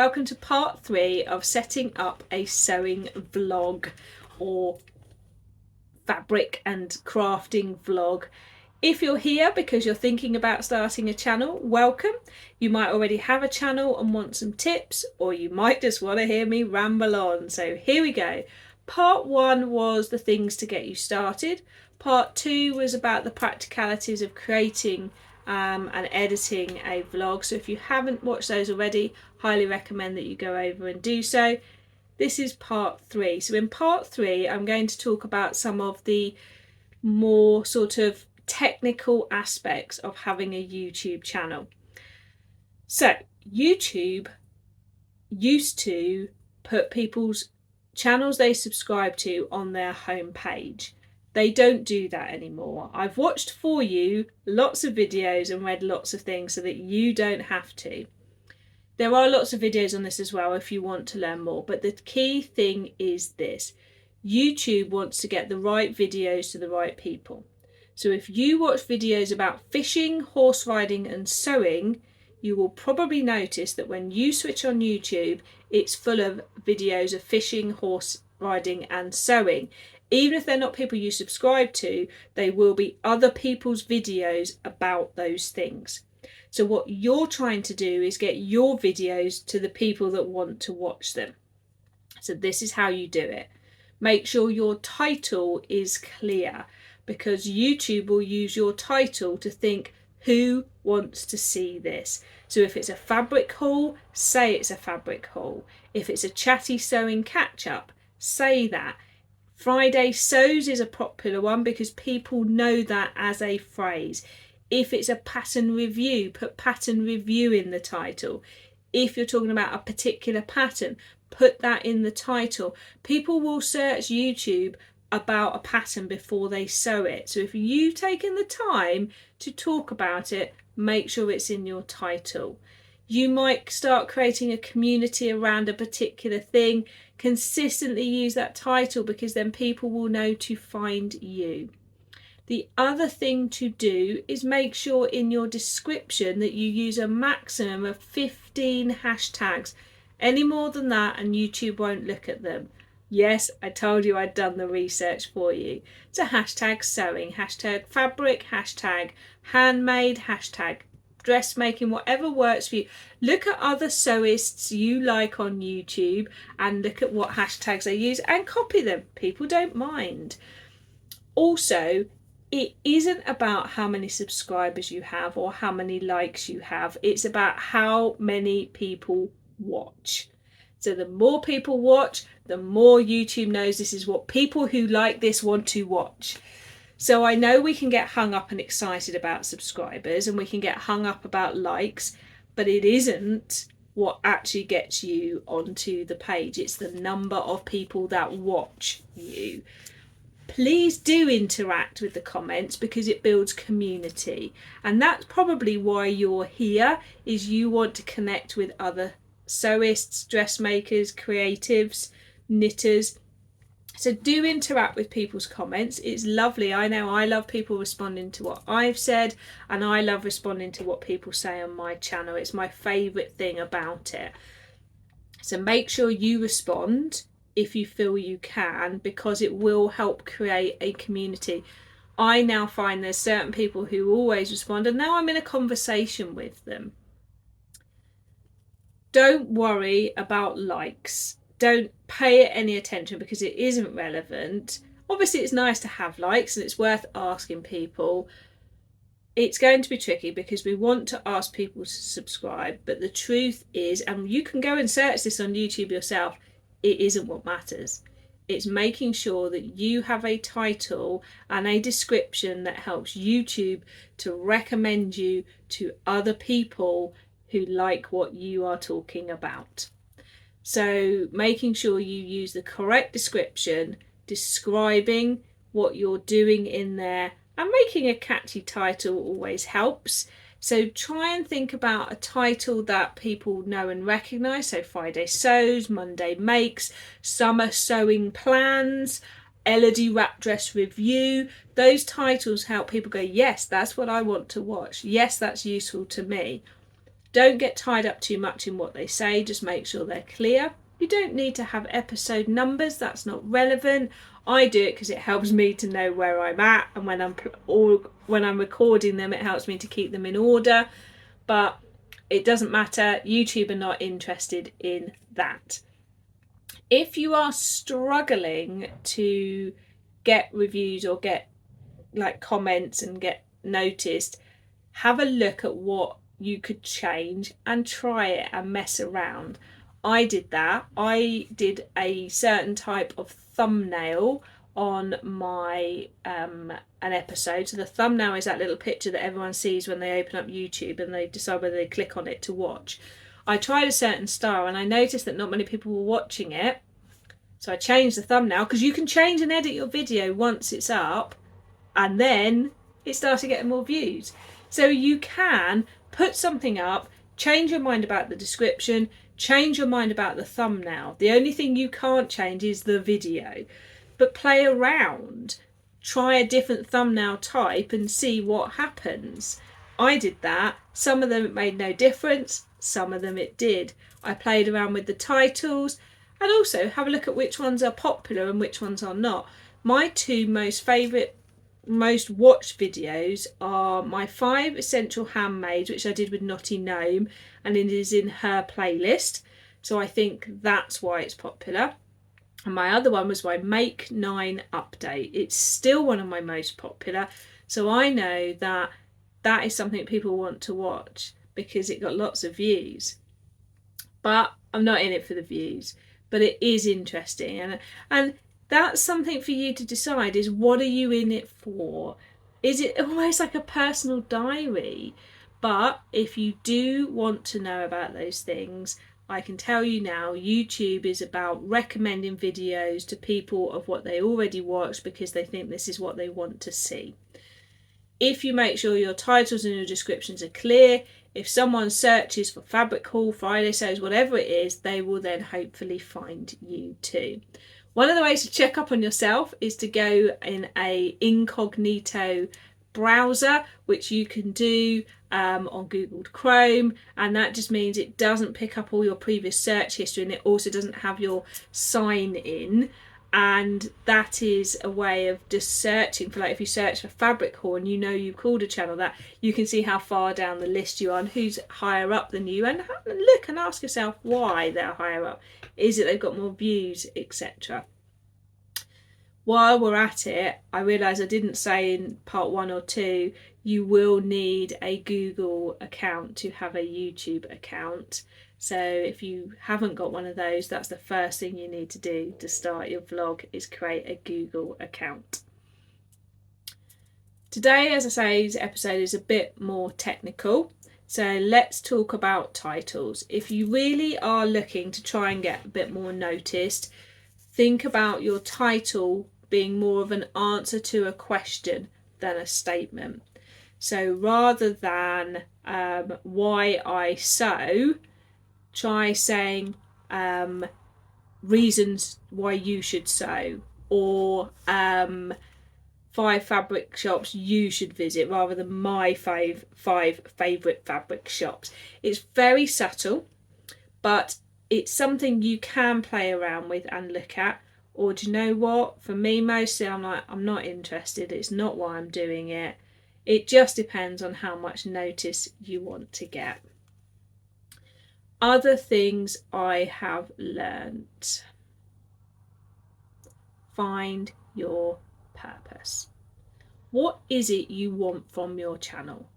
welcome to part 3 of setting up a sewing vlog or fabric and crafting vlog. If you're here because you're thinking about starting a channel, welcome. You might already have a channel and want some tips, or you might just want to hear me ramble on. So here we go. Part 1 was the things to get you started. Part 2 was about the practicalities of creating and editing a vlog. So if you haven't watched those already, highly recommend that you go over and do so. This is part 3. So in part 3, I'm going to talk about some of the more sort of technical aspects of having a YouTube channel. So YouTube used to put people's channels they subscribe to on their home page. They don't do that anymore. I've watched for you lots of videos and read lots of things so that you don't have to. There are lots of videos on this as well if you want to learn more, but the key thing is this. YouTube wants to get the right videos to the right people. So if you watch videos about fishing, horse riding and sewing, you will probably notice that when you switch on YouTube, it's full of videos of fishing, horse riding and sewing. Even if they're not people you subscribe to, they will be other people's videos about those things. So what you're trying to do is get your videos to the people that want to watch them. So this is how you do it. Make sure your title is clear, because YouTube will use your title to think who wants to see this. So if it's a fabric haul, say it's a fabric haul. If it's a chatty sewing catch up, say that. Friday sews is a popular one because people know that as a phrase. If it's a pattern review, put pattern review in the title. If you're talking about a particular pattern, put that in the title. People will search YouTube about a pattern before they sew it. So if you've taken the time to talk about it, make sure it's in your title. You might start creating a community around a particular thing. Consistently use that title because then people will know to find you. The other thing to do is make sure in your description that you use a maximum of 15 hashtags. Any more than that and YouTube won't look at them. Yes, I told you I'd done the research for you. So hashtag sewing, hashtag fabric, hashtag handmade, hashtag dressmaking, whatever works for you. Look at other sewists you like on YouTube and look at what hashtags they use and copy them. People don't mind. Also, it isn't about how many subscribers you have or how many likes you have. It's about how many people watch. So the more people watch, the more YouTube knows this is what people who like this want to watch. So I know we can get hung up and excited about subscribers and we can get hung up about likes, but it isn't what actually gets you onto the page. It's the number of people that watch you. Please do interact with the comments because it builds community. And that's probably why you're here, is you want to connect with other sewists, dressmakers, creatives, knitters. So do interact with people's comments. It's lovely. I know I love people responding to what I've said, and I love responding to what people say on my channel. It's my favourite thing about it. So make sure you respond if you feel you can, because it will help create a community. I now find there's certain people who always respond, and now I'm in a conversation with them. Don't worry about likes. Don't pay it any attention because it isn't relevant. Obviously it's nice to have likes and it's worth asking people. It's going to be tricky because we want to ask people to subscribe, but the truth is, and you can go and search this on YouTube yourself, it isn't what matters. It's making sure that you have a title and a description that helps YouTube to recommend you to other people who like what you are talking about. So making sure you use the correct description, describing what you're doing in there, and making a catchy title always helps. So try and think about a title that people know and recognise. So Friday Sews, Monday Makes, Summer Sewing Plans, Elodie Wrap Dress Review. Those titles help people go, yes, that's what I want to watch. Yes, that's useful to me. Don't get tied up too much in what they say, just make sure they're clear. You don't need to have episode numbers, that's not relevant. I do it because it helps me to know where I'm at, and when I'm recording them, it helps me to keep them in order. But it doesn't matter. YouTube are not interested in that. If you are struggling to get reviews or get like comments and get noticed, have a look at what you could change and try it and mess around. I did that. I did a certain type of thumbnail on my an episode. So the thumbnail is that little picture that everyone sees when they open up YouTube and they decide whether they click on it to watch. I tried a certain style and I noticed that not many people were watching it. So I changed the thumbnail, because you can change and edit your video once it's up, and then it started getting more views. So you can put something up, change your mind about the description, change your mind about the thumbnail. The only thing you can't change is the video. But play around, try a different thumbnail type and see what happens. I did that. Some of them it made no difference, some of them it did. I played around with the titles, and also have a look at which ones are popular and which ones are not. My two most watched videos are my 5 essential handmaids, which I did with Naughty Gnome, and it is in her playlist, so I think that's why it's popular. And my other one was my Make 9 update. It's still one of my most popular, so I know that that is something people want to watch because it got lots of views. But I'm not in it for the views, but it is interesting, and that's something for you to decide, is what are you in it for? Is it almost like a personal diary? But if you do want to know about those things, I can tell you now, YouTube is about recommending videos to people of what they already watch because they think this is what they want to see. If you make sure your titles and your descriptions are clear, if someone searches for fabric haul, Friday sales, whatever it is, they will then hopefully find you too. One of the ways to check up on yourself is to go in a incognito browser, which you can do on Google Chrome, and that just means it doesn't pick up all your previous search history, and it also doesn't have your sign in. And that is a way of just searching for, like, if you search for fabric haul and you know you called a channel that, you can see how far down the list you are and who's higher up than you, and have a look and ask yourself why they're higher up. Is it they've got more views, etc. While we're at it, I realise I didn't say in part 1 or 2, you will need a Google account to have a YouTube account. So if you haven't got one of those, that's the first thing you need to do to start your vlog, is create a Google account. Today, as I say, this episode is a bit more technical. So let's talk about titles. If you really are looking to try and get a bit more noticed, think about your title being more of an answer to a question than a statement. So rather than why I sew, try saying reasons why you should sew, or 5 fabric shops you should visit, rather than my five favourite fabric shops. It's very subtle, but it's something you can play around with and look at. Or do you know what? For me, mostly I'm not interested. It's not why I'm doing it. It just depends on how much notice you want to get. Other things I have learnt. Find your purpose. What is it you want from your channel?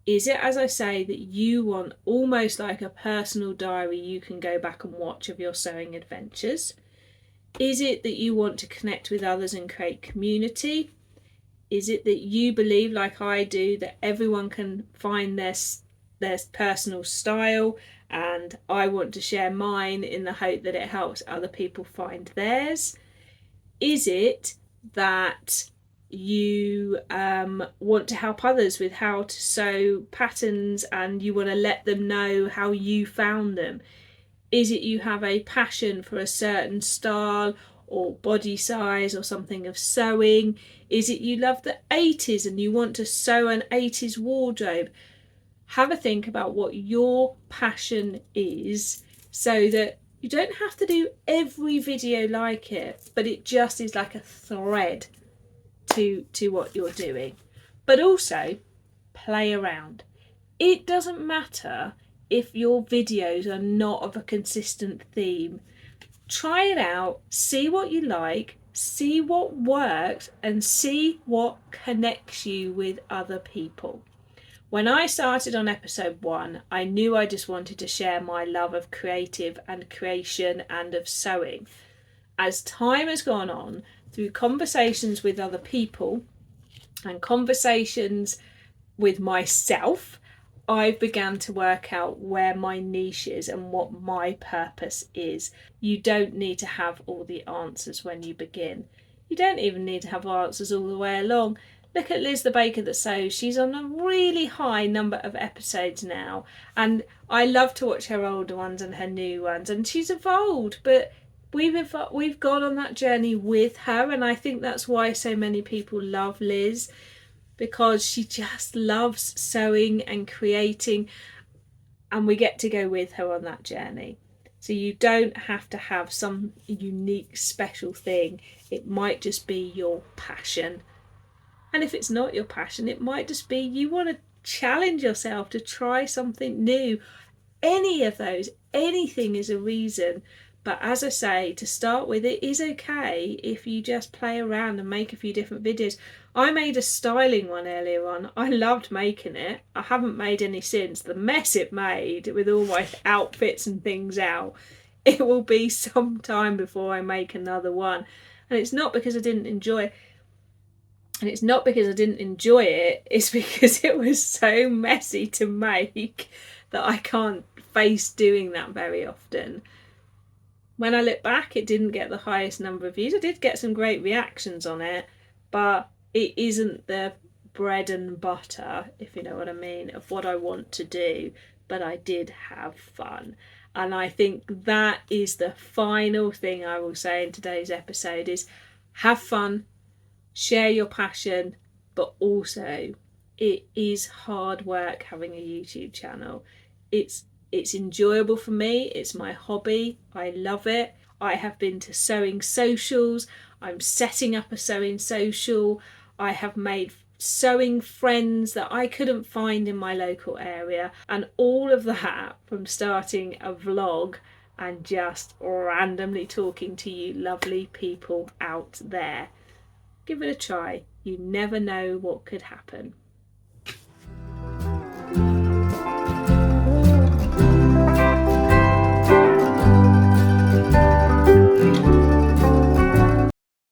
Is it, as I say, that you want almost like a personal diary you can go back and watch of your sewing adventures? Is it that you want to connect with others and create community? Is it that you believe, like I do, that everyone can find their personal style, and I want to share mine in the hope that it helps other people find theirs? Is it that you want to help others with how to sew patterns and you want to let them know how you found them? Is it you have a passion for a certain style or body size or something of sewing? Is it you love the 80s and you want to sew an 80s wardrobe? have a think about what your passion is, so that you don't have to do every video like it, but it just is like a thread to what you're doing. But also play around. It doesn't matter if your videos are not of a consistent theme. Try it out, see what you like, see what works, and see what connects you with other people. When I started on episode 1, I knew I just wanted to share my love of creative and creation and of sewing. As time has gone on, through conversations with other people and conversations with myself, I've began to work out where my niche is and what my purpose is. You don't need to have all the answers when you begin. You don't even need to have answers all the way along. Look at Liz the Baker That Sews. She's on a really high number of episodes now, and I love to watch her older ones and her new ones, and she's evolved, but we've gone on that journey with her, and I think that's why so many people love Liz, because she just loves sewing and creating, and we get to go with her on that journey. So you don't have to have some unique special thing. It might just be your passion. And if it's not your passion, it might just be you want to challenge yourself to try something new. Any of those, anything is a reason. But as I say, to start with, it is okay if you just play around and make a few different videos. I made a styling one earlier on. I loved making it. I haven't made any since. The mess it made with all my outfits and things out. It will be some time before I make another one. And it's not because I didn't enjoy it. And it's not because I didn't enjoy it, it's because it was so messy to make that I can't face doing that very often. When I look back, it didn't get the highest number of views. I did get some great reactions on it, but it isn't the bread and butter, if you know what I mean, of what I want to do. But I did have fun. And I think that is the final thing I will say in today's episode is have fun. Share your passion, but also it is hard work having a YouTube channel. It's enjoyable for me. It's my hobby. I love it. I have been to sewing socials. I'm setting up a sewing social. I have made sewing friends that I couldn't find in my local area, and all of that from starting a vlog and just randomly talking to you lovely people out there. Give it a try. You never know what could happen.